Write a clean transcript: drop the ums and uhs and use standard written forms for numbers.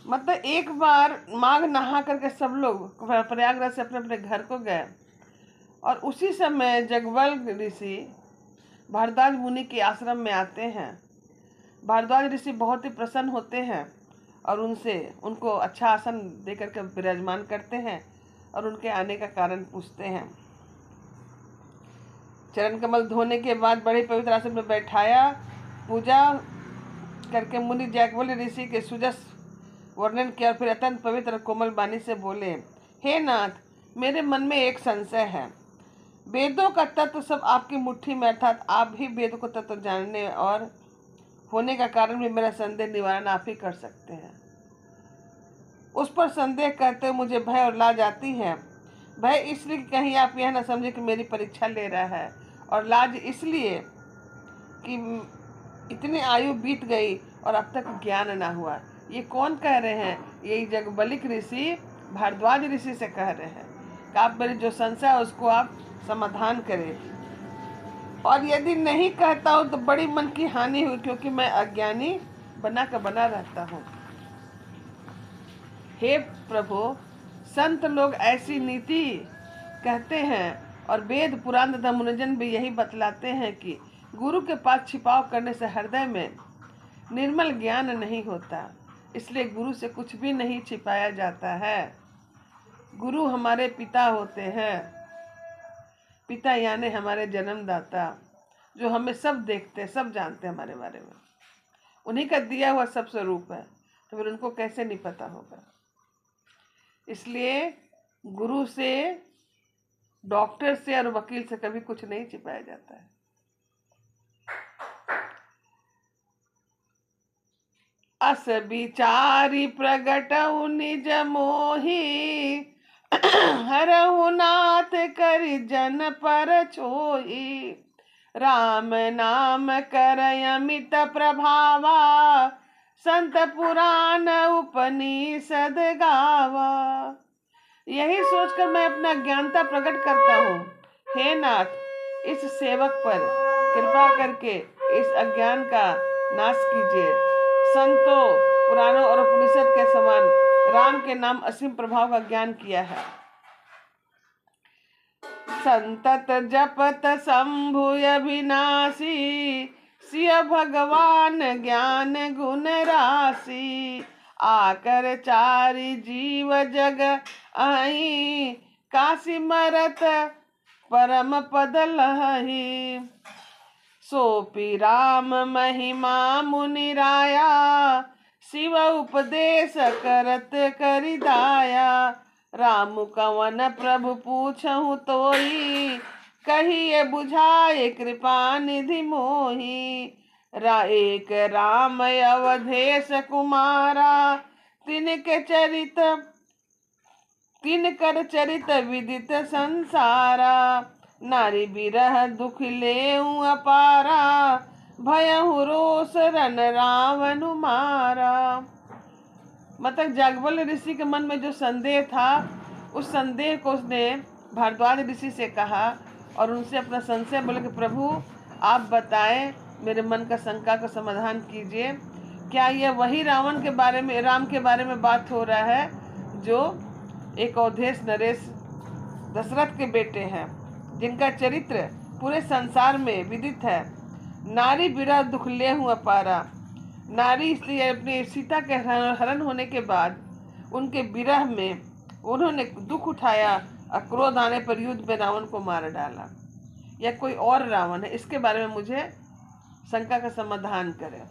मतलब एक बार माघ नहा करके सब लोग प्रयागराज से अपने अपने घर को गए और उसी समय जगबल ऋषि भारद्वाज मुनि के आश्रम में आते हैं। भारद्वाज ऋषि बहुत ही प्रसन्न होते हैं और उनको अच्छा आसन देकर के विराजमान करते हैं और उनके आने का कारण पूछते हैं। चरण कमल धोने के बाद बड़े पवित्र आसन में बैठाया, पूजा करके मुनि जगबल ऋषि के सुजस वर्णन किया और फिर अत्यंत पवित्र कोमल वाणी से बोले, हे नाथ, मेरे मन में एक संशय है। वेदों का तत्व सब आपकी मुट्ठी में, अर्थात आप भी वेदों को तत्व जानने और होने का कारण भी मेरा संदेह निवारण आप ही कर सकते हैं। उस पर संदेह करते मुझे भय और लाज आती है। भय इसलिए कि कहीं आप यह न समझे कि मेरी परीक्षा ले रहा है, और लाज इसलिए कि इतनी आयु बीत गई और अब तक ज्ञान ना हुआ। ये कौन कह रहे हैं? यही जगबलिक ऋषि भारद्वाज ऋषि से कह रहे हैं कि आप मेरी जो संशय है उसको आप समाधान करें, और यदि नहीं कहता हूँ तो बड़ी मन की हानि हुई, क्योंकि मैं अज्ञानी बना का बना रहता हूँ। हे प्रभु, संत लोग ऐसी नीति कहते हैं और वेद पुराण तथा मुनिजन भी यही बतलाते हैं कि गुरु के पास छिपाव करने से हृदय में निर्मल ज्ञान नहीं होता। इसलिए गुरु से कुछ भी नहीं छिपाया जाता है। गुरु हमारे पिता होते हैं, पिता यानी हमारे जन्मदाता, जो हमें सब देखते हैं, सब जानते हैं हमारे बारे में। उन्हीं का दिया हुआ सब स्वरूप है, तो फिर उनको कैसे नहीं पता होगा। इसलिए गुरु से, डॉक्टर से और वकील से कभी कुछ नहीं छिपाया जाता है। अस विचारी प्रगटऊ निज मोहि, हरहु नाथ कर जन पर छोहि। राम नाम कर अमित प्रभावा, संत पुराण उपनिषद गावा। यही सोचकर मैं अपना ज्ञानता प्रकट करता हूँ। हे नाथ, इस सेवक पर कृपा करके इस अज्ञान का नाश कीजिए। संतों, पुराणों और उपनिषद के समान राम के नाम असीम प्रभाव का ज्ञान किया है। संतत जपत शंभु अविनाशी, सिय भगवान ज्ञान गुण राशि। आकर चारि जीव जग आई, काशी मरत परम पद लहि। सोपी राम महिमा मुनि राया, शिव उपदेश करत करि दाया। राम कवन प्रभु पूछहु तोई, कहिए बुझाए कृपा निधि मोहि। एक राम अवधेश कुमारा, तिनकर चरित विदित संसारा। नारी बिरह दुख लेऊ अपारा, भयहु रोष रन रावण मारा। मतलब जगबल ऋषि के मन में जो संदेह था, उस संदेह को उसने भारद्वाज ऋषि से कहा और उनसे अपना संशय बोले कि प्रभु, आप बताएं, मेरे मन का शंका का समाधान कीजिए। क्या यह वही रावण के बारे में, राम के बारे में बात हो रहा है, जो एक अवधेश नरेश दशरथ के बेटे हैं, जिनका चरित्र पूरे संसार में विदित है। नारी बिरह दुख लेहु अपारा। नारी इसलिए अपने सीता के हरण होने के बाद उनके विरह में उन्होंने दुख उठाया और क्रोध आने पर युद्ध में रावण को मार डाला। या कोई और रावण है, इसके बारे में मुझे शंका का समाधान करें।